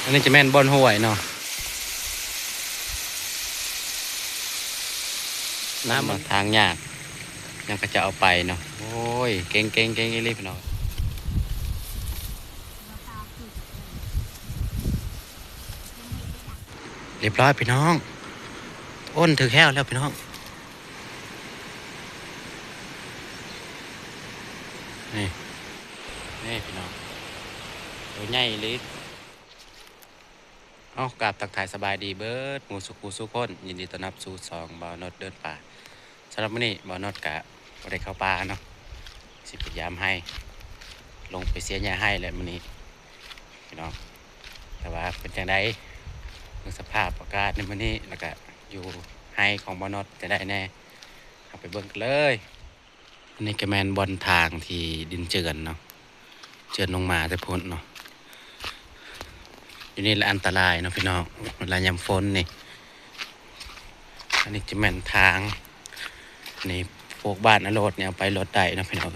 อันนี้จะแม่นบอนห้วยเนาะน้ำมันทางยากยังก็จะเอาไปเนาะโอ้ยเก่งเก่งเก่งรีบเนาะเรียบร้อยพี่น้องอ้นถือแค่แล้วพี่น้องนี่นี่พี่น้องตัวใหญ่ลิเอากราบตักถ่ายสบายดีเบิร์ดหมูสุขูสุขคนยินดีต้อนรับสู่2บ่าวนดเดินป่าสำหรับมื้อนี้บ่าวนดกะบ่ได้เข้าป่าเนาะสิพยายามให้ลงไปเสียหญ้าให้แหละมื้อนี้พี่น้องแต่ว่าเป็นจังไดสภาพอากาศในมื้อนี้แล้วก็อยู่ให้ของบ่าวนดจะได้แน่เอาไปเบิ่งกันเลยอันนี้ก็แม่นบอนทางที่ดินเจือนเนาะเจือนลงมาแต่พ้นเนาะอยู่นี่แหละอันตรายเนาะพี่น้องเวลายามฝนนี่อันนี้จะแม่นทางนี่พวกบ้านอโรดเนี่ยเอาไปรถได้นะพี่น้อง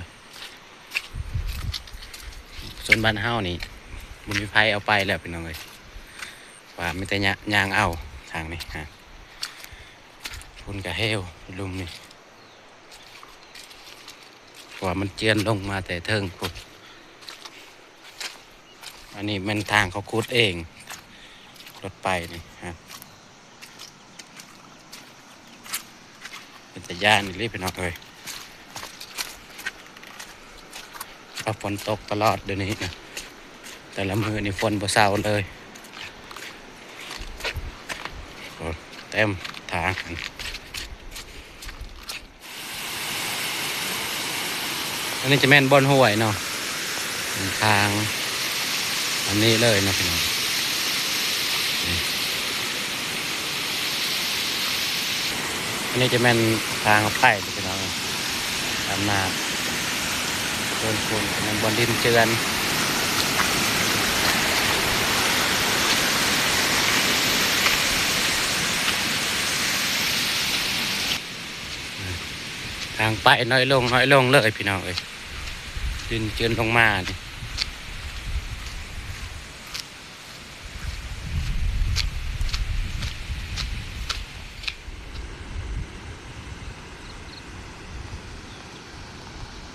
ส่วนบ้านเฮานี่มันมีไผเอาไปแล้วพี่น้องเลยว่าไม่แต่ยางเอาทางนี้ฮะพุ่นกระเฮวลุมนี่ว่ามันเจียนลงมาแต่เทิงพุ่นอันนี้มันทางเขาขุดเองรถไปนี่ฮะเป็นตะย่านนี่รีบไปหน่อยเลยเพราะฝนตกตลอดเดี๋ยวนี้นะแต่ละมือนี่ฝนบ่เศร้าเลยเต็มทางอันนี้จะแม่นบอนห้วยเนาะทางอันนี้เลยนะพี่น้องอันนี้จะแม่นทางเอาไปพี่น้องตามมาโดนฝุ่นมันบนดินเจือนทางไปน้อยลงเลยพี่น้องเอ้ยดินเจือนลงมาดิ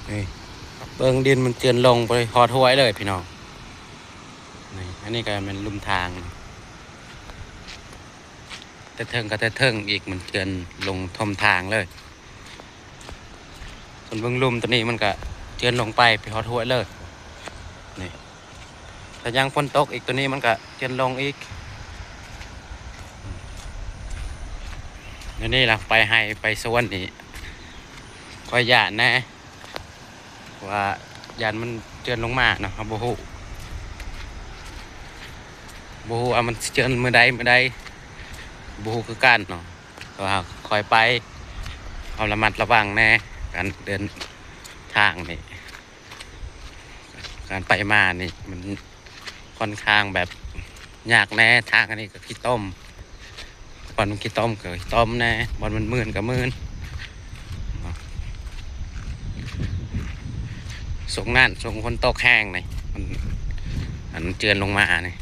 นี่เบิ่งดินมันเจือนลงไปหอดห้วยเลยพี่น้องนี่อันนี้ก็เป็นลุ่มทางแต่เทิงก็แต่เทิงอีกมันเจือนลงทมทางเลยส่วนเบื้องลุ่มตัวนี้มันก็เจือนลงไปหอดห้วยเลยนี่ถ้ายังฝนตกอีกตัวนี้มันก็เจือนลงอีกนี่ล่ะไปให้ไปสวนนี่ก็ย่านแน่ว่ายานมันเจือนลงมาเนาะครับบูฮูเอามันเจือนมือใดบูฮูคือกันเนาะแต่ว่าคอยไปเอาระมัดระวังแน่การเดินทางนี่การไปมานี่มันค่อนข้างแบบยากแน่ทางอันนี้ก็ขี้ต้มบอลมันขี้ต้มก็ขี้ต้มแน่บอลมันมื่นก็มื่นส่งนั่นส่งคนตกแห้งนี่มันเจือนลงมานี่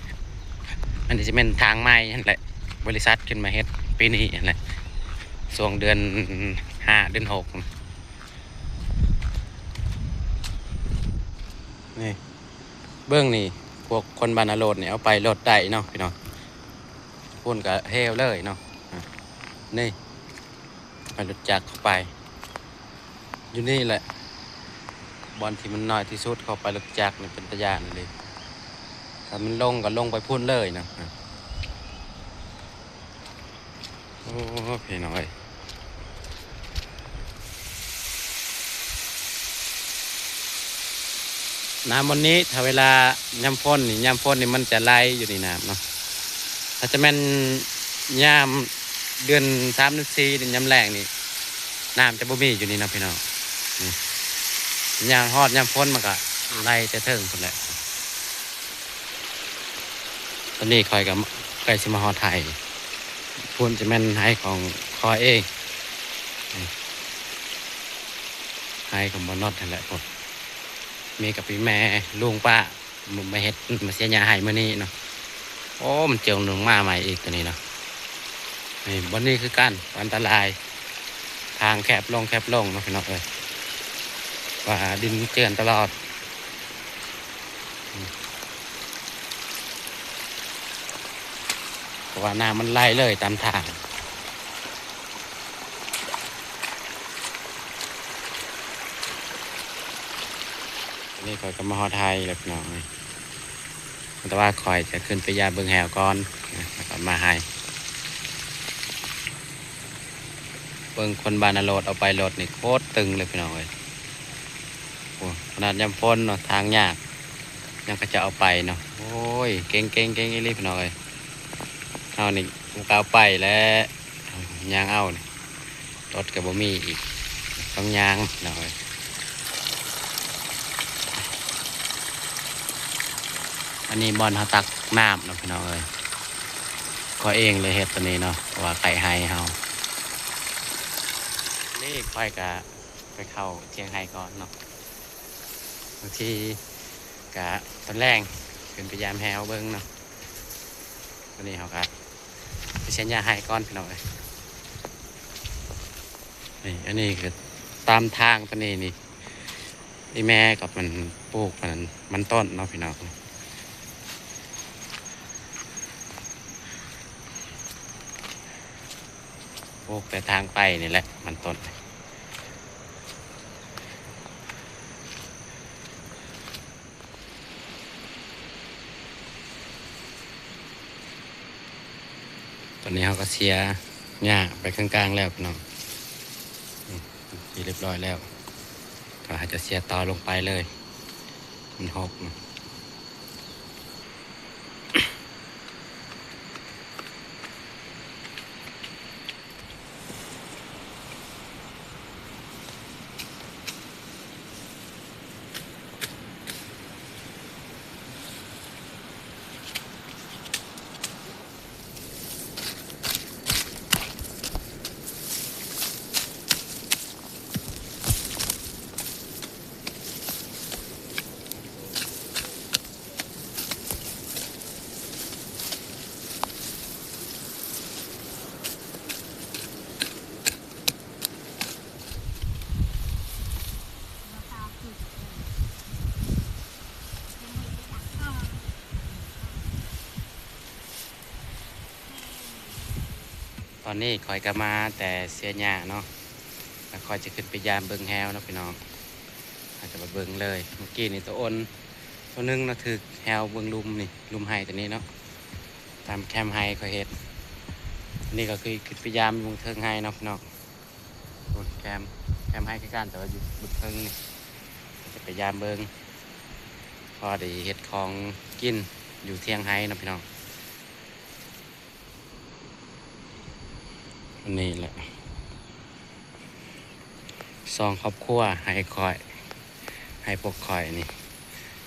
อันนี้จะเป็นทางไม้นั่นแหละบริษัทขึ้นมาเฮ็ดปีนี้นั่นแหละช่วงเดือน5 เดือน 6นี่เบื้องนี่พวกคนบรรณโรดเนี่ยเอาไปรถได้เนาะพี่น้องพุ่นกับเฮลเลยเนาะนี่ไปรถจักรเข้าไปอยู่นี่แหละบอลที่มันน้อยที่สุดเข้าไปรถจักรนี่เป็นตะยานเลยถ้ามันลงก็ลงไปพุ่นเลยนะโอ้พี่น้อยน้ำวันนี้ถ้าเวลายามฝนนี่มันจะไหลอยู่ในน้ำเนาะถ้าจะแม่นยามเดือน3 เดือน 4เดือนยามแรงนี่น้ำจะบ่มีอยู่นี่นะพี่น้องยามฮอดยามฝนมันก็ไหลแต่เทิงคนแหละตอนนี้คอยกับใกล้สิมาฮอดไทยพุ่นจะแม่นให้ของคอยเองให้ของบ่นอดนั่นแหละพุ่นมีกับพี่แม่ลุงป้ามาเฮ็ดมาเสียหญ้าให้มื้อนี้เนาะ โอ้มันเจียวหนึ่งมาใหม่อีกตัวนี้เนาะนี่บนนี้คือกันอันตรายทางแคบลงแคบลงเนาะพี่น้องเอ้ยว่าดินเจือนตลอดเพราะว่าน้ำมันไหลเลยตามทางนี่คอยก็มาฮอไทยเลยพี่น้องเลยแต่ว่าคอยจะขึ้นไปยาเบิงแหวก่อนนะแล้วก็มาให้เบิงคนบานโรดเอาไปโรดนี่โคตรตึงเลยพี่น้องเลยโอ้ขนาดยำพ้นเนาะทางยากยังก็จะเอาไปเนาะโอ้ยเก่งเก่งเก่งอีหลีพี่น้องเลยเอานี่กูกเอาไปแล้วยางเอานี่รถกับบ่มีอีกต้องยางหน่อยอันนี้บอลเขาตักน้ำเนาะพี่น้องเลยก็เองเลยเฮ็ดตัวนี้เนาะว่าไก่ไฮเฮานี่ค่อยกะไปเข้าเชียงไฮ้ก่อนเนาะบางทีกะตอนแรกขึ้นไปยามแฮวเบิ้งเนาะตัวนี้เขากะไปเชียงยาไฮ้ก่อนพี่น้องเลยนี่อันนี้คือตามทางตัวนี้นี่ที่แม่กับมันปลูกมันต้นเนาะพี่น้องปลูกแต่ทางไปนี่แหละมันต้นตอนนี้เขาก็เสียหญ้าไปกลางๆแล้วพี่น้องเรียบร้อยแล้วก็อาจจะเสียต่อลงไปเลยมันหกนะตอนนี้คอยกลับมาแต่เสียหญ้าเนาะแล้วคอยจะขึ้นไปยามเบิงแฮวเนาะพี่น้องอาจจะมาเบิงเลยเมื่อกี้นี่ตัวอ้นตัวนึงนะถือแฮวเบิงลุมนี่ลุมไห้ตัวนี้เนาะตามแคมไห้คอยเห็ดนี่ก็คือขึ้นไปยามบุงเทิงไห้เนาะพี่น้องบนแคมไห้ใกล้ๆแต่ว่าอยู่บุงเทิงนี่จะไปยามเบิงพอได้เห็ดของกินอยู่เที่ยงไห้เนาะพี่น้องอันนี้แหละซองครอบครัวให้คอยให้พวกคอยนี่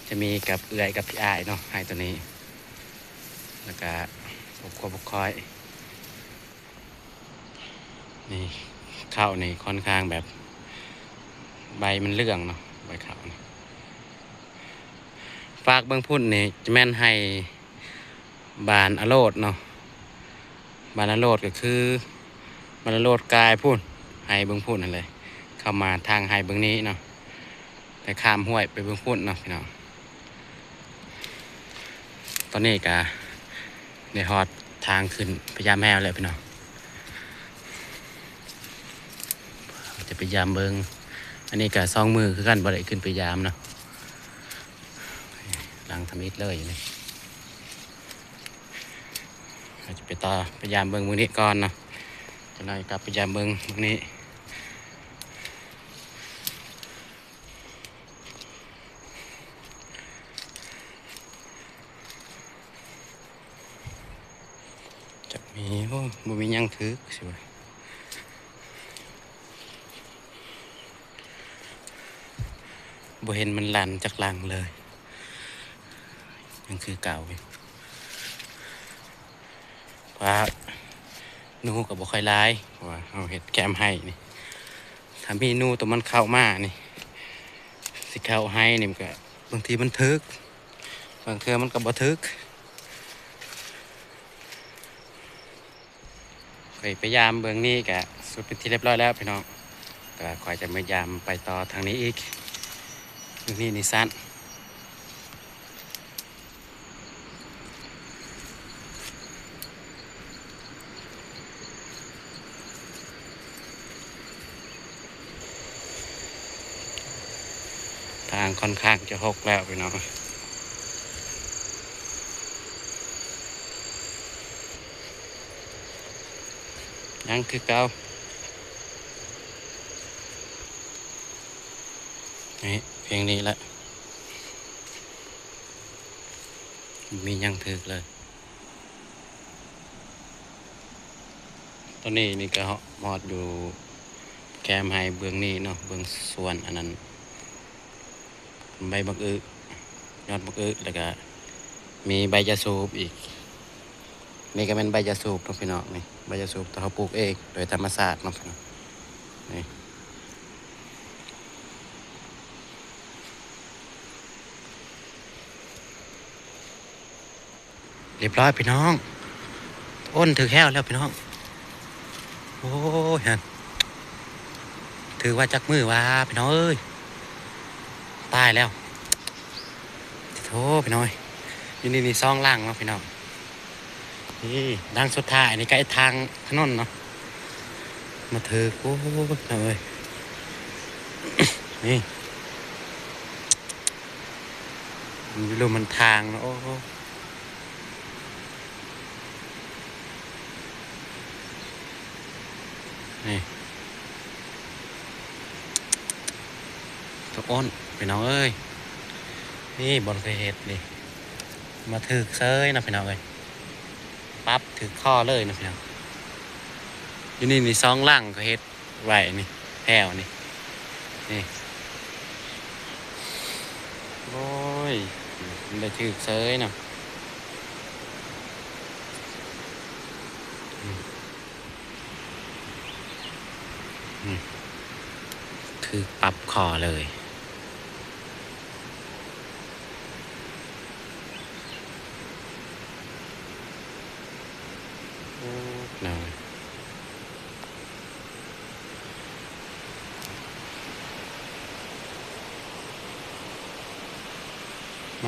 จะมีกับเอื้อยกับพี่อ้ายเนาะให้ตัวนี้แล้วก็ครอบครัวพวกคอยนี่ข้าวนี่ค่อนข้างแบบใบมันเลื่องเนาะใบข้าวนี่ฝากเบื้องพุ่นนี่จะแม่นให้บานอโรดเนาะบานอโรดก็คือบานอโรดกายพุ่นให้เบื้องพุ่นนั่นเลยเข้ามาทางให้เบื้องนี้เนาะแต่ข้ามห้วยไปเบื้องพุ่นเนาะพี่น้องตอนนี้ก็ในฮอดทางขึ้นพยายามแมวเลยพี่น้องจะไปยามเบิงอันนี้ก็ซองมือคือกันบ่ได้ขึ้นไปยามเนาะหลังทำอิฐเลยนี่อาจจะไปต่อพยายามเบิงมือนี้ก่อนเนาะจะหน่อยกลับพยายามเบิงมือนี้จะมีโอ้บ่มียังถือสิวะบ่เห็นมันลั่นจากหลังเลยยังคือเก่าอยู่เพราะนูกับบ่ค่อยร้ายเพราะว่าเอาเห็ดแกมให้นี่ถ้ามีนูตัวมันเข้ามานี่สิเข้าให้นี่มันก็บางทีมันทึกบางเทื่อมันก็บ่ทึก ไปยามเบื้องนี้กะสุดเป็นที่เรียบร้อยแล้วพี่น้องก็คอยจะมายามไปต่อทางนี้อีกนี่นิสสันทางค่อนข้างจะหกแล้วพี่น้องยังคือเก่านี่เพียงนี้แหละมียังถึกเลยตอนนี้นี่ก็มอดอยู่แคมไฮเบื้องนี้เนาะเบื้องส่วนอันนั้นใบบักอึยอดบักอึแล้วก็มีใบยาสูบอีกนี่ก็เป็นใบยาสูบเนาะพี่น้องนี่ใบยาสูบที่เขาปลูกเองโดยธรรมชาติเนาะพี่น้องนี่เรียบร้อยพี่น้องอ้นถือแค้วแล้วพี่น้องโอ้ยฮะถือว่าจักมือว่าพี่น้องเอ้ยตายแล้วโธ่พี่น้อยนี่ซองล่างเนาะพี่น้องนี่ดังสุดท้ายนี่ใกล้ทางถนนเนาะมาถือโอ้ยเลยนี่ไม่รู้มันทางเนาะโอ้นี่ตะอ้นพี่น้องเอ้ยนี่บนเคยเห็ดนี่มาถือเซยนะพี่น้องเอ้ยปั๊บถือข้อเลยนะพี่น้องนี่ซองล่างก็เห็ดไหวนี่แผ่วนี่นี่โอ้ยมันได้ถือเซยเนาะถือปั๊บคอเลยเนาะม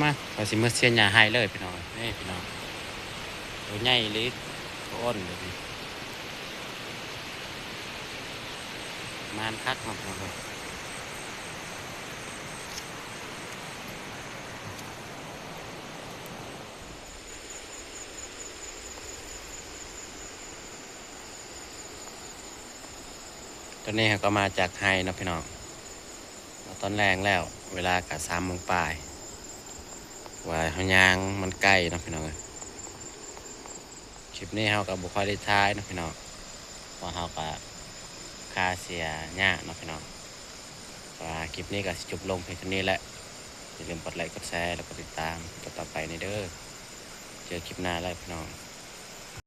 าพอสิเมื่อเสียนหยาหายเลยพี่น้องนี่พี่น้องตัวใหญ่ลิกตัวอ้นเลยนี่มานคักมาเลยตอนนี้ก็มาจากไฮนะพี่น้องตอนแรงแล้วเวลากะ3 โมงปลายว่าเฮายางมันใกล้นะพี่น้องคลิปนี้เฮากับบุคคลได้ท้ายนะพี่น้องว่าเฮากับคาเสียหญ้านะพี่น้องว่าคลิปนี้ก็สิจบลงเพียงเท่านี้แหละอย่าลืมกดไลค์กดแชร์แล้วก็ติดตามต่อไปในเด้อเจอคลิปหน้าแล้วพี่น้อง